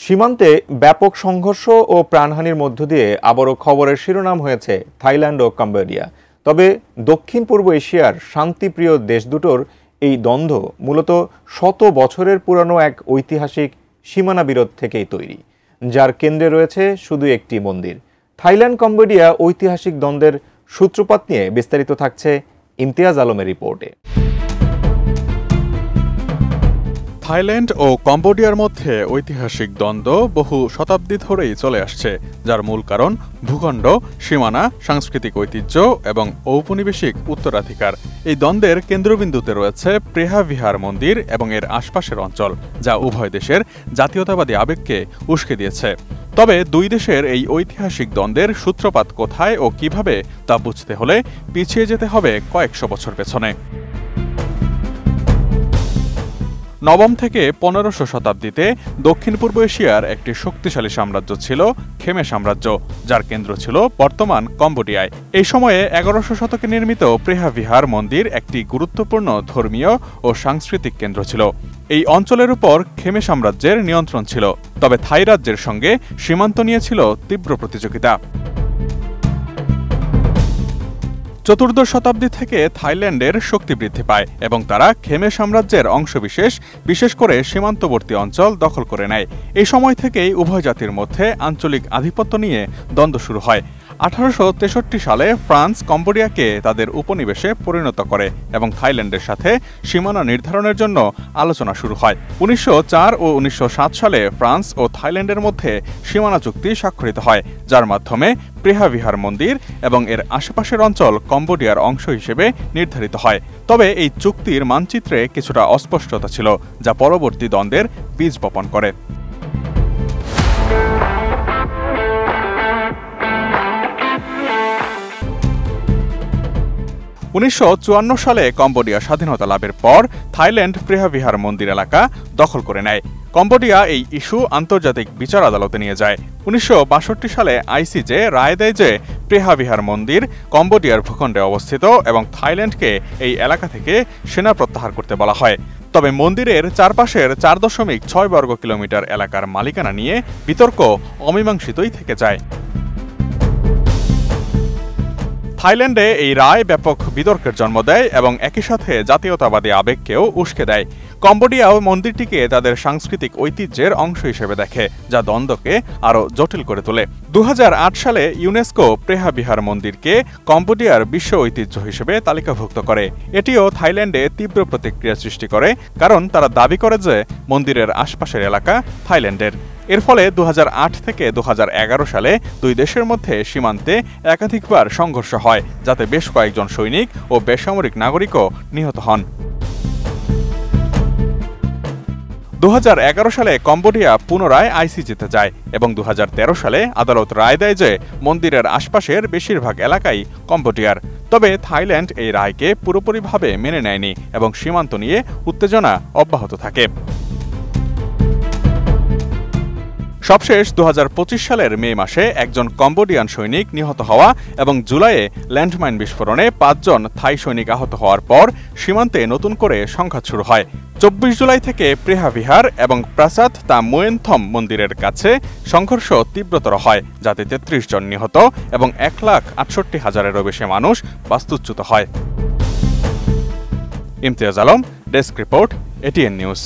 সীমান্তে ব্যাপক সংঘর্ষ ও প্রাণহানির মধ্য দিয়ে আবারও খবরের শিরোনাম হয়েছে থাইল্যান্ড ও কম্বোডিয়া। তবে দক্ষিণ পূর্ব এশিয়ার শান্তিপ্রিয় দেশ দুটোর এই দ্বন্দ্ব মূলত শত বছরের পুরানো এক ঐতিহাসিক সীমানা বিরোধ থেকেই তৈরি, যার কেন্দ্রে রয়েছে শুধু একটি মন্দির। থাইল্যান্ড কম্বোডিয়া ঐতিহাসিক দ্বন্দ্বের সূত্রপাত নিয়ে বিস্তারিত থাকছে ইমতিয়াজ আলমের রিপোর্টে। থাইল্যান্ড ও কম্বোডিয়ার মধ্যে ঐতিহাসিক দ্বন্দ্ব বহু শতাব্দী ধরেই চলে আসছে, যার মূল কারণ ভূখণ্ড, সীমানা, সাংস্কৃতিক ঐতিহ্য এবং ঔপনিবেশিক উত্তরাধিকার। এই দ্বন্দ্বের কেন্দ্রবিন্দুতে রয়েছে প্রেহা বিহার মন্দির এবং এর আশপাশের অঞ্চল, যা উভয় দেশের জাতীয়তাবাদী আবেগকে উস্কে দিয়েছে। তবে দুই দেশের এই ঐতিহাসিক দ্বন্দ্বের সূত্রপাত কোথায় ও কিভাবে তা বুঝতে হলে পিছিয়ে যেতে হবে কয়েকশো বছর পেছনে। নবম থেকে 1500 শতাব্দীতে দক্ষিণ পূর্ব এশিয়ার একটি শক্তিশালী সাম্রাজ্য ছিল খেমে সাম্রাজ্য, যার কেন্দ্র ছিল বর্তমান কম্বোডিয়ায়। এই সময়ে 1100 শতকে নির্মিত প্রেহা বিহার মন্দির একটি গুরুত্বপূর্ণ ধর্মীয় ও সাংস্কৃতিক কেন্দ্র ছিল। এই অঞ্চলের উপর খেমে সাম্রাজ্যের নিয়ন্ত্রণ ছিল, তবে থাই রাজ্যের সঙ্গে সীমান্ত নিয়ে ছিল তীব্র প্রতিযোগিতা। চতুর্দশ শতাব্দী থেকে থাইল্যান্ডের শক্তি বৃদ্ধি পায় এবং তারা খেমে সাম্রাজ্যের অংশবিশেষ, বিশেষ করে সীমান্তবর্তী অঞ্চল দখল করে নেয়। এই সময় থেকেই উভয় জাতির মধ্যে আঞ্চলিক আধিপত্য নিয়ে দ্বন্দ্ব শুরু হয়। 1863 সালে ফ্রান্স কম্বোডিয়াকে তাদের উপনিবেশে পরিণত করে এবং থাইল্যান্ডের সাথে সীমানা নির্ধারণের জন্য আলোচনা শুরু হয়। 1904 ও 1907 সালে ফ্রান্স ও থাইল্যান্ডের মধ্যে সীমানা চুক্তি স্বাক্ষরিত হয়, যার মাধ্যমে প্রেহা বিহার মন্দির এবং এর আশেপাশের অঞ্চল কম্বোডিয়ার অংশ হিসেবে নির্ধারিত হয়। তবে এই চুক্তির মানচিত্রে কিছুটা অস্পষ্টতা ছিল, যা পরবর্তী দ্বন্দ্বের বীজ বপন করে। 1954 সালে কম্বোডিয়া স্বাধীনতা লাভের পর থাইল্যান্ড প্রেহা বিহার মন্দির এলাকা দখল করে নেয়। কম্বোডিয়া এই ইস্যু আন্তর্জাতিক বিচার আদালতে নিয়ে যায়। 1962 সালে আইসিজে রায় দেয় যে প্রেহা বিহার মন্দির কম্বোডিয়ার ভূখণ্ডে অবস্থিত এবং থাইল্যান্ডকে এই এলাকা থেকে সেনা প্রত্যাহার করতে বলা হয়। তবে মন্দিরের চারপাশের 4.6 বর্গ কিলোমিটার এলাকার মালিকানা নিয়ে বিতর্ক অমীমাংসিতই থেকে যায়। থাইল্যান্ডে এই রায় ব্যাপক বিতর্কের জন্ম দেয় এবং একই সাথে জাতীয়তাবাদী আবেগকেও উস্কে দেয়। কম্বোডিয়াও মন্দিরটিকে তাদের সাংস্কৃতিক ঐতিহ্যের অংশ হিসেবে দেখে, যা দ্বন্দ্বকে আরও জটিল করে তোলে। 2008 সালে ইউনেস্কো প্রেহা বিহার মন্দিরকে কম্বোডিয়ার বিশ্ব ঐতিহ্য হিসেবে তালিকাভুক্ত করে। এটিও থাইল্যান্ডে তীব্র প্রতিক্রিয়া সৃষ্টি করে, কারণ তারা দাবি করে যে মন্দিরের আশপাশের এলাকা থাইল্যান্ডের। এর ফলে 2008 থেকে 2011 সালে দুই দেশের মধ্যে সীমান্তে একাধিকবার সংঘর্ষ হয়, যাতে বেশ কয়েকজন সৈনিক ও বেসামরিক নাগরিকও নিহত হন। 2011 সালে কম্বোডিয়া পুনরায় আইসিজেতে যায় এবং 2013 সালে আদালত রায় দেয় যে মন্দিরের আশপাশের বেশিরভাগ এলাকাই কম্বোডিয়ার। তবে থাইল্যান্ড এই রায়কে পুরোপুরিভাবে মেনে নেয়নি এবং সীমান্ত নিয়ে উত্তেজনা অব্যাহত থাকে। সবশেষ 2025 সালের মে মাসে একজন কম্বোডিয়ান সৈনিক নিহত হওয়া এবং জুলাইয়ে ল্যান্ডমাইন বিস্ফোরণে 5 জন থাই সৈনিক আহত হওয়ার পর সীমান্তে নতুন করে সংঘাত শুরু হয়। 24 জুলাই থেকে প্রেহা বিহার এবং প্রাসাদ তা মোয়েনথম মন্দিরের কাছে সংঘর্ষ তীব্রতর হয়, যাতে 33 জন নিহত এবং 1,68,000-এরও বেশি মানুষ বাস্তুচ্যুত হয়। Imtiaz Alam, desk report, ATN news.